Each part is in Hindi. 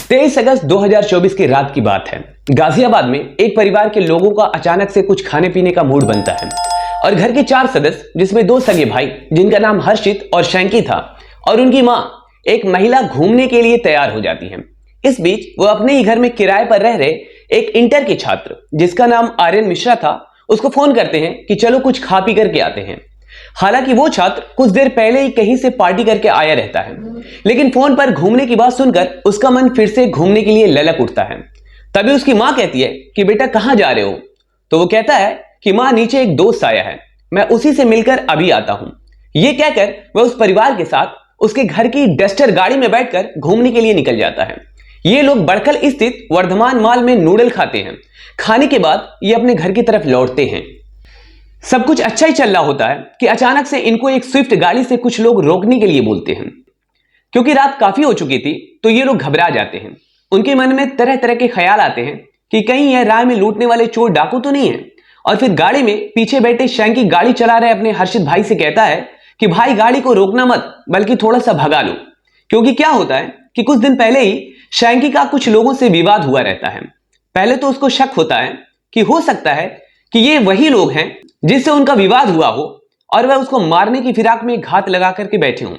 23 अगस्त 2024 की रात की बात है। गाजियाबाद में एक परिवार के लोगों का अचानक से कुछ खाने पीने का मूड बनता है और घर के 4 सदस्य, जिसमें 2 सगे भाई जिनका नाम हर्षित और शैंकी था, और उनकी मां एक महिला घूमने के लिए तैयार हो जाती है। इस बीच वो अपने ही घर में किराए पर रह रहे एक इंटर के छात्र, जिसका नाम आर्यन मिश्रा था, उसको फोन करते हैं कि चलो कुछ खा पी करके आते हैं। हालांकि वो छात्र कुछ देर पहले ही कहीं से पार्टी करके आया रहता है, लेकिन फोन पर घूमने की बात सुनकर उसका मन फिर से घूमने के लिए ललक उठता है। तभी उसकी मां कहती है कि बेटा कहां जा रहे हो? तो वो कहता है कि मां नीचे एक दोस्त आया है, मैं उसी से मिलकर अभी आता हूं। ये कहकर वह उस परिवार के साथ उसके घर की डस्टर गाड़ी में बैठकर घूमने के लिए निकल जाता है। ये लोग बड़खल स्थित वर्धमान मॉल में नूडल खाते हैं। खाने के बाद ये अपने घर की तरफ लौटते हैं। सब कुछ अच्छा ही चल रहा होता है कि अचानक से इनको एक स्विफ्ट गाड़ी से कुछ लोग रोकने के लिए बोलते हैं। क्योंकि रात काफी हो चुकी थी तो ये लोग घबरा जाते हैं। उनके मन में तरह तरह के ख्याल आते हैं कि कहीं यह राह में लूटने वाले चोर डाकू तो नहीं है। और फिर गाड़ी में पीछे बैठे शैंकी गाड़ी चला रहे अपने हर्षित भाई से कहता है कि भाई गाड़ी को रोकना मत, बल्कि थोड़ा सा भगा लो। क्योंकि क्या होता है कि कुछ दिन पहले ही शैंकी का कुछ लोगों से विवाद हुआ रहता है। पहले तो उसको शक होता है कि हो सकता है कि ये वही लोग हैं जिससे उनका विवाद हुआ हो और वह उसको मारने की फिराक में घात लगा करके बैठे हों।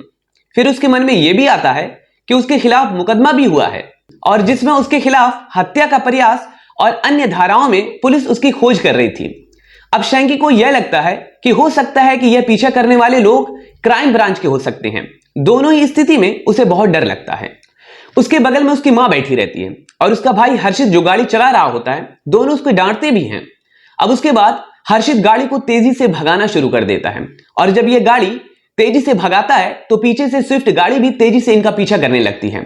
फिर उसके मन में यह भी आता है कि उसके खिलाफ मुकदमा भी हुआ है और जिसमें उसके खिलाफ हत्या का प्रयास और अन्य धाराओं में पुलिस उसकी खोज कर रही थी। अब शैंकी को यह लगता है कि हो सकता है कि यह पीछा करने वाले लोग क्राइम ब्रांच के हो सकते हैं। दोनों ही स्थिति में उसे बहुत डर लगता है। उसके बगल में उसकी मां बैठी रहती है और उसका भाई हर्षित जो गाड़ी चला रहा होता है। दोनों उसको डांटते भी हैं। अब उसके बाद हर्षित गाड़ी को तेजी से भगाना शुरू कर देता है और जब यह गाड़ी तेजी से भगाता है तो पीछे से स्विफ्ट गाड़ी भी तेजी से इनका पीछा करने लगती है।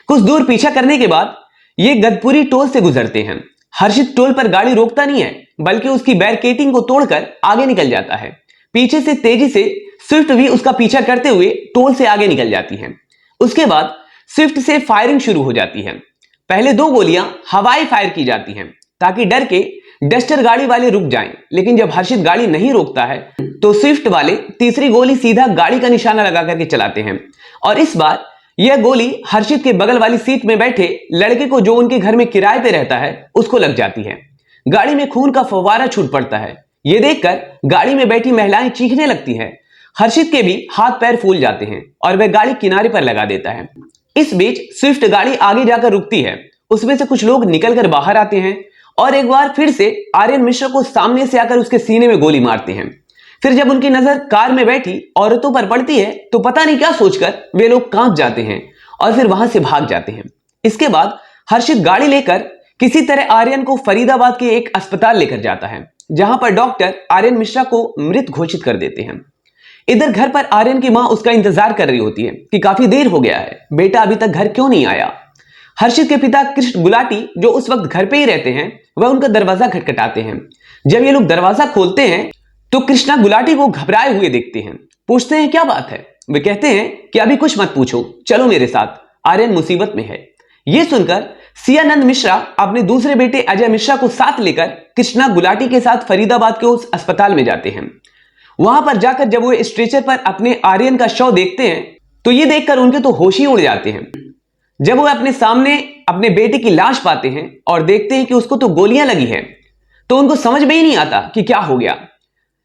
कुछ दूर पीछा करने के बाद ये गदपुरी टोल से गुजरते हैं। हर्षित टोल पर गाड़ी रोकता नहीं है, बल्कि उसकी बैरिकेडिंग को तोड़कर आगे निकल जाता है। पीछे से तेजी से स्विफ्ट भी उसका पीछा करते हुए टोल से आगे निकल जाती है। उसके बाद स्विफ्ट से फायरिंग शुरू हो जाती है। पहले 2 गोलियां हवाई फायर की जाती हैं ताकि डर के डस्टर गाड़ी वाले रुक जाएं, लेकिन जब हर्षित गाड़ी नहीं रोकता है तो स्विफ्ट वाले तीसरी गोली सीधा गाड़ी का निशाना लगा करके चलाते हैं और इस बार यह गोली हर्षित के बगल वाली सीट में बैठे लड़के को, जो उनके घर में किराए पे रहता है, उसको लग जाती है। गाड़ी में खून का फव्वारा छूट पड़ता है। यह देखकर गाड़ी में बैठी महिलाएं चीखने लगती है। हर्षित के भी हाथ पैर फूल जाते हैं और वह गाड़ी किनारे पर लगा देता है। इस बीच स्विफ्ट गाड़ी आगे जाकर रुकती है। उसमें से कुछ लोग निकलकर बाहर आते हैं और एक बार फिर से आर्यन मिश्रा को सामने से आकर उसके सीने में गोली मारते हैं। फिर जब उनकी नजर कार में बैठी औरतों पर पड़ती है तो पता नहीं क्या सोचकर वे लोग कांप जाते हैं और फिर वहां से भाग जाते हैं। इसके बाद हर्षित गाड़ी लेकर किसी तरह आर्यन को फरीदाबाद के एक अस्पताल लेकर जाता है, जहां पर डॉक्टर आर्यन मिश्रा को मृत घोषित कर देते हैं। इधर घर पर आर्यन की मां उसका इंतजार कर रही होती है कि काफी देर हो गया है, बेटा अभी तक घर क्यों नहीं आया। हर्षित के पिता कृष्ण गुलाटी, जो उस वक्त घर पे ही रहते हैं, वह उनका दरवाजा खटखटाते हैं। जब ये लोग दरवाजा खोलते हैं तो कृष्णा गुलाटी को घबराए हुए देखते हैं। पूछते हैं क्या बात है। वे कहते हैं कि अभी कुछ मत पूछो, चलो मेरे साथ, आर्यन मुसीबत में है। यह सुनकर सियानंद मिश्रा अपने दूसरे बेटे अजय मिश्रा को साथ लेकर कृष्णा गुलाटी के साथ फरीदाबाद के उस अस्पताल में जाते हैं। वहां पर जाकर जब वो स्ट्रेचर पर अपने आर्यन का शव देखते हैं तो ये देखकर उनके तो होश ही उड़ जाते हैं। जब वो अपने सामने अपने बेटे की लाश पाते हैं और देखते हैं कि उसको तो गोलियां लगी हैं, तो उनको समझ में ही नहीं आता कि क्या हो गया।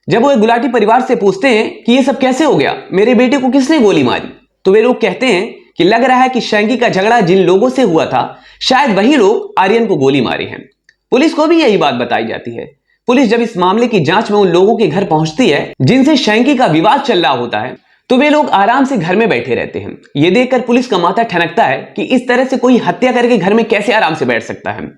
जब वो गुलाटी परिवार से पूछते हैं कि ये सब कैसे हो गया, मेरे बेटे को किसने गोली मारी, तो वे लोग कहते हैं कि लग रहा है कि शैंकी का झगड़ा जिन लोगों से हुआ था, शायद वही लोग आर्यन को गोली मारे हैं। पुलिस को भी यही बात बताई जाती है। पुलिस जब इस मामले की जांच में उन लोगों के घर पहुंचती है जिनसे शैंकी का विवाद चल रहा होता है, तो वे लोग आराम से घर में बैठे रहते हैं। ये देखकर पुलिस का माथा ठनकता है कि इस तरह से कोई हत्या करके घर में कैसे आराम से बैठ सकता है।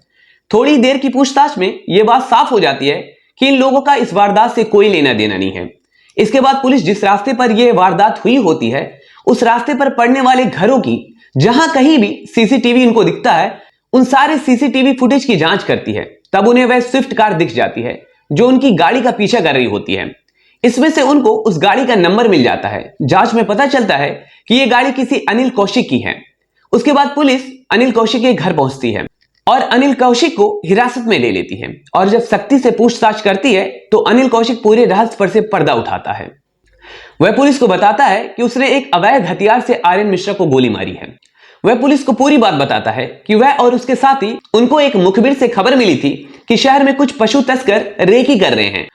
थोड़ी देर की पूछताछ में यह बात साफ हो जाती है कि इन लोगों का इस वारदात से कोई लेना देना नहीं है। इसके बाद पुलिस जिस रास्ते पर यह वारदात हुई होती है, उस रास्ते पर पड़ने वाले घरों की जहां कहीं भी सीसीटीवी इनको दिखता है, उन सारे सीसीटीवी फुटेज की जांच करती है। तब उन्हें वह स्विफ्ट कार दिख जाती है जो उनकी गाड़ी का पीछा कर रही होती है। इसमें से उनको उस गाड़ी का नंबर मिल जाता है। जांच में पता चलता है कि यह गाड़ी किसी अनिल कौशिक की है। उसके बाद पुलिस अनिल कौशिक के घर पहुंचती है और अनिल कौशिक को हिरासत में ले लेती है और जब सख्ती से पूछताछ करती है तो अनिल कौशिक पूरे रहस्य पर से पर्दा उठाता है। वह पुलिस को बताता है कि उसने एक अवैध हथियार से आर्यन मिश्रा को गोली मारी है। वह पुलिस को पूरी बात बताता है कि वह और उसके साथी उनको एक मुखबिर से खबर मिली थी कि शहर में कुछ पशु तस्कर रेकी कर रहे हैं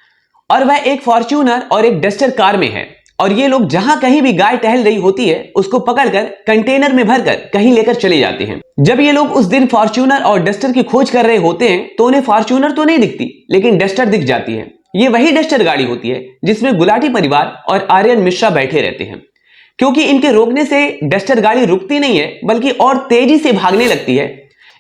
और वह एक फॉर्च्यूनर और एक डस्टर कार में है और ये लोग जहां कहीं भी गाय टहल रही होती है उसको पकड़कर कंटेनर में भरकर कहीं लेकर चले जाते हैं। जब ये लोग उस दिन फॉर्च्यूनर और डस्टर की खोज कर रहे होते हैं तो उन्हें फॉर्च्यूनर तो नहीं दिखती लेकिन डस्टर दिख जाती है। ये वही डस्टर गाड़ी होती है जिसमें गुलाटी परिवार और आर्यन मिश्रा बैठे रहते हैं। क्योंकि इनके रोकने से डस्टर गाड़ी रुकती नहीं है बल्कि और तेजी से भागने लगती है,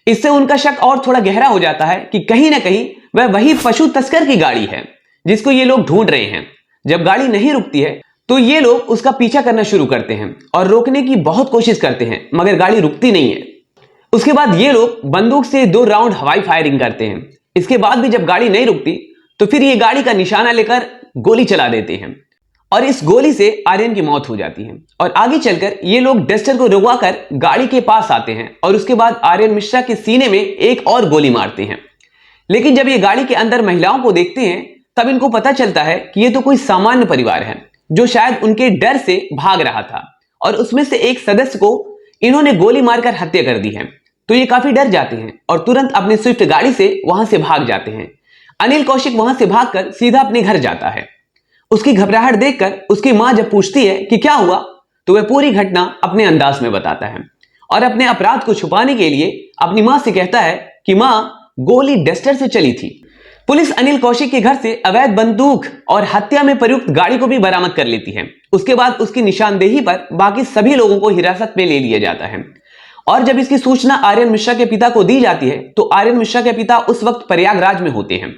इससे उनका शक और थोड़ा गहरा हो जाता है कि कहीं ना कहीं वह वही पशु तस्कर की गाड़ी है जिसको ये लोग ढूंढ रहे हैं। जब गाड़ी नहीं रुकती है तो ये लोग उसका पीछा करना शुरू करते हैं और रोकने की बहुत कोशिश करते हैं मगर गाड़ी रुकती नहीं है। उसके बाद ये लोग बंदूक से 2 राउंड हवाई फायरिंग करते हैं। इसके बाद भी जब गाड़ी नहीं रुकती तो फिर ये गाड़ी का निशाना लेकर गोली चला देते हैं और इस गोली से आर्यन की मौत हो जाती है। और आगे चलकर ये लोग डस्टर को रुकवाकर गाड़ी के पास आते हैं और उसके बाद आर्यन मिश्रा के सीने में एक और गोली मारते हैं। लेकिन जब ये गाड़ी के अंदर महिलाओं को देखते हैं तब इनको पता चलता है कि ये तो कोई सामान्य परिवार है जो शायद उनके डर से भाग रहा था और उसमें से एक सदस्य को इन्होंने गोली मारकर हत्या कर दी है। तो ये काफी डर जाते हैं और तुरंत अपनी स्विफ्ट गाड़ी से वहां से भाग जाते हैं। अनिल कौशिक वहां से भागकर सीधा अपने घर जाता है। उसकी घबराहट देखकर उसकी मां जब पूछती है कि क्या हुआ तो वह पूरी घटना अपने अंदाज में बताता है और अपने अपराध को छुपाने के लिए अपनी मां से कहता है कि मां, गोली डस्टर से चली थी। पुलिस अनिल कौशिक के घर से अवैध बंदूक और हत्या में प्रयुक्त गाड़ी को भी बरामद कर लेती है। उसके बाद उसकी निशानदेही पर बाकी सभी लोगों को हिरासत में ले लिया जाता है और जब इसकी सूचना आर्यन मिश्रा के पिता को दी जाती है तो आर्यन मिश्रा के पिता उस वक्त प्रयागराज में होते हैं।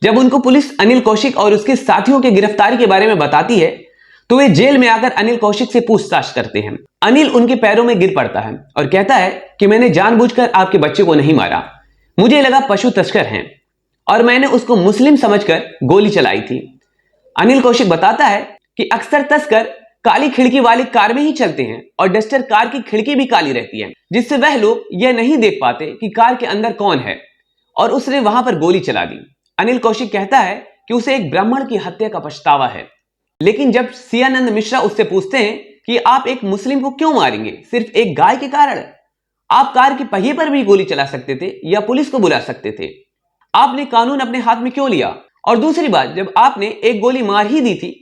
जब उनको पुलिस अनिल कौशिक और उसके साथियों की गिरफ्तारी के बारे में बताती है तो वे जेल में आकर अनिल कौशिक से पूछताछ करते हैं। अनिल उनके पैरों में गिर पड़ता है और कहता है कि मैंने जानबूझकर आपके बच्चे को नहीं मारा, मुझे लगा पशु तस्कर हैं और मैंने उसको मुस्लिम समझकर गोली चलाई थी। अनिल कौशिक बताता है कि अक्सर तस्कर काली खिड़की वाली कार में ही चलते हैं और डस्टर कार की खिड़की भी काली रहती है जिससे वह लोग यह नहीं देख पाते कि कार के अंदर कौन है और उसने वहां पर गोली चला दी। अनिल कौशिक कहता है कि उसे एक ब्राह्मण की हत्या का पछतावा है। लेकिन जब सियानंद मिश्रा उससे पूछते हैं कि आप एक मुस्लिम को क्यों मारेंगे, सिर्फ एक गाय के कारण? आप कार के पहिए पर भी गोली चला सकते थे या पुलिस को बुला सकते थे, आपने कानून अपने हाथ में क्यों लिया? और दूसरी बात, जब आपने एक गोली मार ही दी थी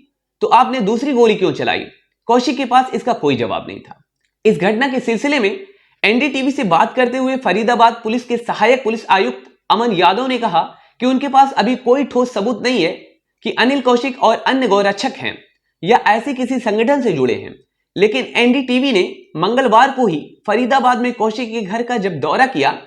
तो आपने दूसरी गोली क्यों चलाई? कौशिक के पास इसका कोई जवाब नहीं था। इस घटना के सिलसिले में एनडीटीवी से बात करते हुए फरीदाबाद पुलिस के सहायक पुलिस आयुक्त अमन यादव ने कहा कि उनके पास अभी कोई ठोस सबूत नहीं है कि अनिल कौशिक और अन्य गौरक्षक हैं या ऐसे किसी संगठन से जुड़े हैं। लेकिन एनडीटीवी ने मंगलवार को ही फरीदाबाद में कौशिक के घर का जब दौरा किया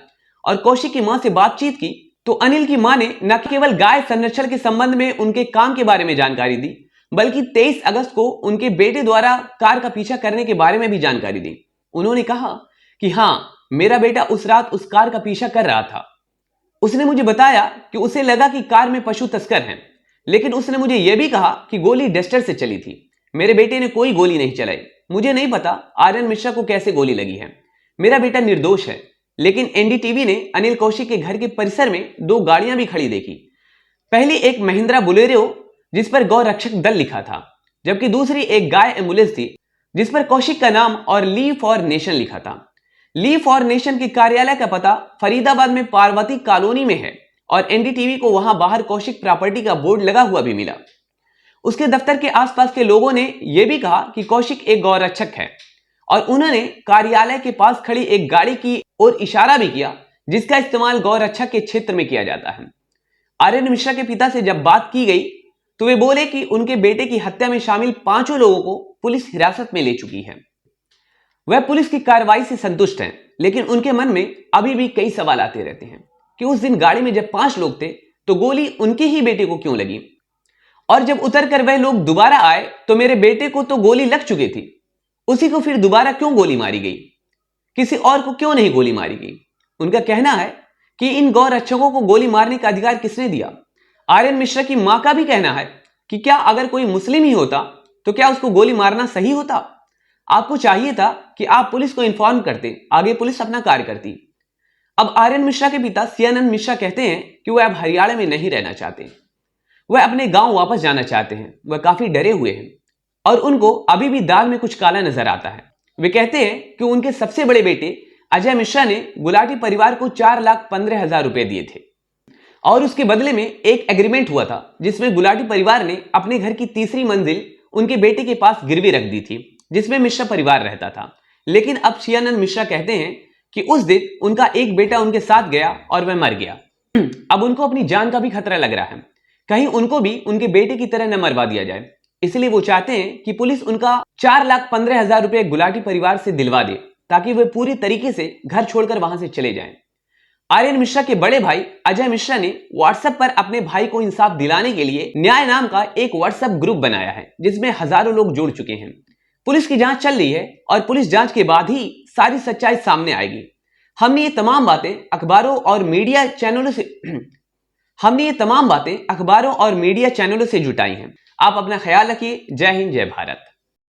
और कौशिक की मां से बातचीत की तो अनिल की मां ने न केवल गाय संरक्षण के संबंध में उनके काम के बारे में जानकारी दी बल्कि 23 अगस्त को उनके बेटे द्वारा कार का पीछा करने के बारे में भी जानकारी दी। उन्होंने कहा कि हां, मेरा बेटा उस रात उस कार का पीछा कर रहा था। उसने मुझे बताया कि उसे लगा कि कार में पशु तस्कर हैं, लेकिन उसने मुझे यह भी कहा कि गोली डस्टर से चली थी। मेरे बेटे ने कोई गोली नहीं चलाई। मुझे नहीं पता आर्यन मिश्रा को कैसे गोली लगी है। मेरा बेटा निर्दोष है। लेकिन एनडीटीवी ने अनिल कौशिक के घर के परिसर में 2 गाड़ियां भी खड़ी देखी। पहली एक महिंद्रा बोलेरो जिस पर गौ रक्षक दल लिखा था, जबकि दूसरी एक गाय एम्बुलेंस थी जिस पर कौशिक का नाम और ली फॉर नेशन लिखा था। ली फॉर नेशन के कार्यालय का पता फरीदाबाद में पार्वती कॉलोनी में है और एनडीटीवी को वहां बाहर कौशिक प्रॉपर्टी का बोर्ड लगा हुआ भी मिला। उसके दफ्तर के आसपास के लोगों ने यह भी कहा कि कौशिक एक गौरक्षक है और उन्होंने कार्यालय के पास खड़ी एक गाड़ी की ओर इशारा भी किया जिसका इस्तेमाल गौरक्षक के क्षेत्र में किया जाता है। आर्यन मिश्रा के पिता से जब बात की गई तो वे बोले कि उनके बेटे की हत्या में शामिल 5 लोगों को पुलिस हिरासत में ले चुकी है। वह पुलिस की कार्रवाई से संतुष्ट हैं, लेकिन उनके मन में अभी भी कई सवाल आते रहते हैं कि उस दिन गाड़ी में जब 5 लोग थे तो गोली उनके ही बेटे को क्यों लगी, और जब उतरकर वह लोग दोबारा आए तो मेरे बेटे को तो गोली लग चुकी थी, उसी को फिर दोबारा क्यों गोली मारी गई, किसी और को क्यों नहीं गोली मारी गई। उनका कहना है कि इन गौ रक्षकों को गोली मारने का अधिकार किसने दिया। आर्यन मिश्रा की मां का भी कहना है कि क्या अगर कोई मुस्लिम ही होता तो क्या उसको गोली मारना सही होता? आपको चाहिए था कि आप पुलिस को इन्फॉर्म करते, आगे पुलिस अपना कार्य करती। अब आर्यन मिश्रा के पिता सियानंद मिश्रा कहते हैं कि वह अब हरियाणा में नहीं रहना चाहते, वह अपने गांव वापस जाना चाहते हैं। वह काफी डरे हुए हैं और उनको अभी भी दाल में कुछ काला नजर आता है। वे कहते हैं कि उनके सबसे बड़े बेटे अजय मिश्रा ने गुलाटी परिवार को 4,15,000 रुपए दिए थे और उसके बदले में एक एग्रीमेंट हुआ था जिसमें गुलाटी परिवार ने अपने घर की तीसरी मंजिल उनके बेटे के पास गिरवी रख दी थी, जिसमें मिश्रा परिवार रहता था। लेकिन अब शियानंद मिश्रा कहते हैं कि उस दिन उनका एक बेटा उनके साथ गया और वह मर गया। अब उनको अपनी जान का भी खतरा लग रहा है, कहीं उनको भी उनके बेटे की तरह न मरवा दिया जाए। इसलिए वो चाहते हैं कि पुलिस उनका 4,15,000 रुपए गुलाटी परिवार से दिलवा दे ताकि वे पूरी तरीके से घर छोड़कर वहां से चले जाएं। आर्यन मिश्रा के बड़े भाई अजय मिश्रा ने व्हाट्सएप पर अपने भाई को इंसाफ दिलाने के लिए न्याय नाम का एक व्हाट्सएप ग्रुप बनाया है जिसमें हजारों लोग जुड़ चुके हैं। पुलिस की जांच चल रही है और पुलिस जांच के बाद ही सारी सच्चाई सामने आएगी। हमने ये तमाम बातें अखबारों और मीडिया चैनलों से जुटाई हैं। आप अपना ख्याल रखिए। जय हिंद, जय भारत।